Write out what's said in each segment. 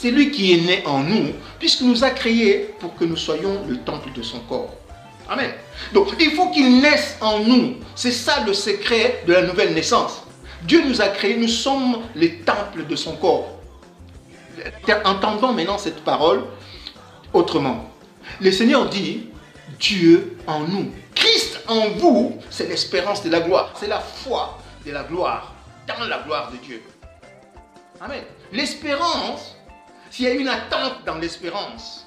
c'est lui qui est né en nous, puisqu'il nous a créés pour que nous soyons le temple de son corps. Amen. Donc, il faut qu'il naisse en nous. C'est ça le secret de la nouvelle naissance. Dieu nous a créés, nous sommes les temples de son corps. Entendons maintenant cette parole autrement. Le Seigneur dit, Dieu en nous. Christ en vous, c'est l'espérance de la gloire. C'est la foi de la gloire, dans la gloire de Dieu. Amen. L'espérance, s'il y a une attente dans l'espérance.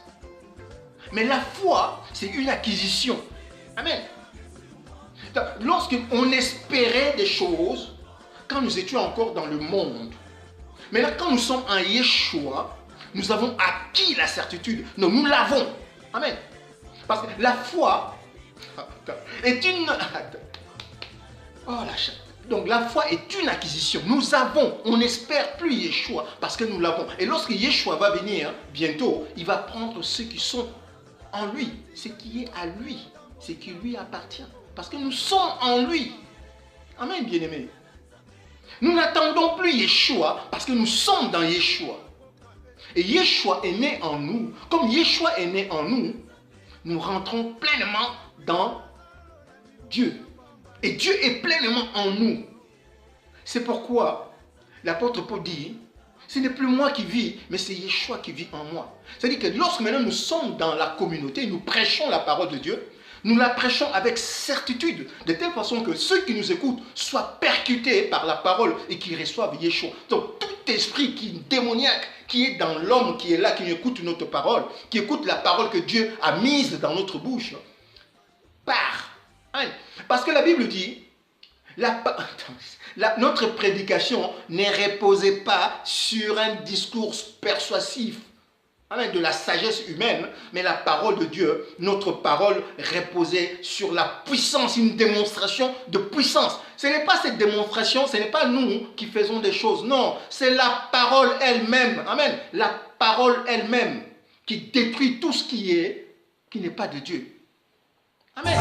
Mais la foi, c'est une acquisition. Amen. Lorsqu'on espérait des choses, quand nous étions encore dans le monde, mais là, quand nous sommes en Yeshua, nous avons acquis la certitude. Non, nous l'avons. Amen. Parce que la foi est une... Oh la chatte. Donc la foi est une acquisition. Nous avons, on n'espère plus Yeshua parce que nous l'avons. Et lorsque Yeshua va venir bientôt, il va prendre ceux qui sont en lui, ce qui est à lui, ce qui lui appartient. Parce que nous sommes en lui. Amen, bien-aimés. Nous n'attendons plus Yeshua parce que nous sommes dans Yeshua. Et Yeshua est né en nous. Comme Yeshua est né en nous, nous rentrons pleinement dans Dieu. Et Dieu est pleinement en nous. C'est pourquoi l'apôtre Paul dit, ce n'est plus moi qui vis, mais c'est Yeshua qui vit en moi. C'est-à-dire que lorsque maintenant nous sommes dans la communauté, nous prêchons la parole de Dieu, nous la prêchons avec certitude, de telle façon que ceux qui nous écoutent soient percutés par la parole et qui reçoivent Yeshua. Donc tout esprit qui est démoniaque, qui est dans l'homme, qui est là, qui écoute notre parole, qui écoute la parole que Dieu a mise dans notre bouche, part. Parce que la Bible dit, notre prédication ne reposait pas sur un discours persuasif, de la sagesse humaine, mais la parole de Dieu, notre parole reposait sur la puissance, une démonstration de puissance. Ce n'est pas cette démonstration, ce n'est pas nous qui faisons des choses, non, c'est la parole elle-même, amen, la parole elle-même qui détruit tout ce qui n'est pas de Dieu. Amen.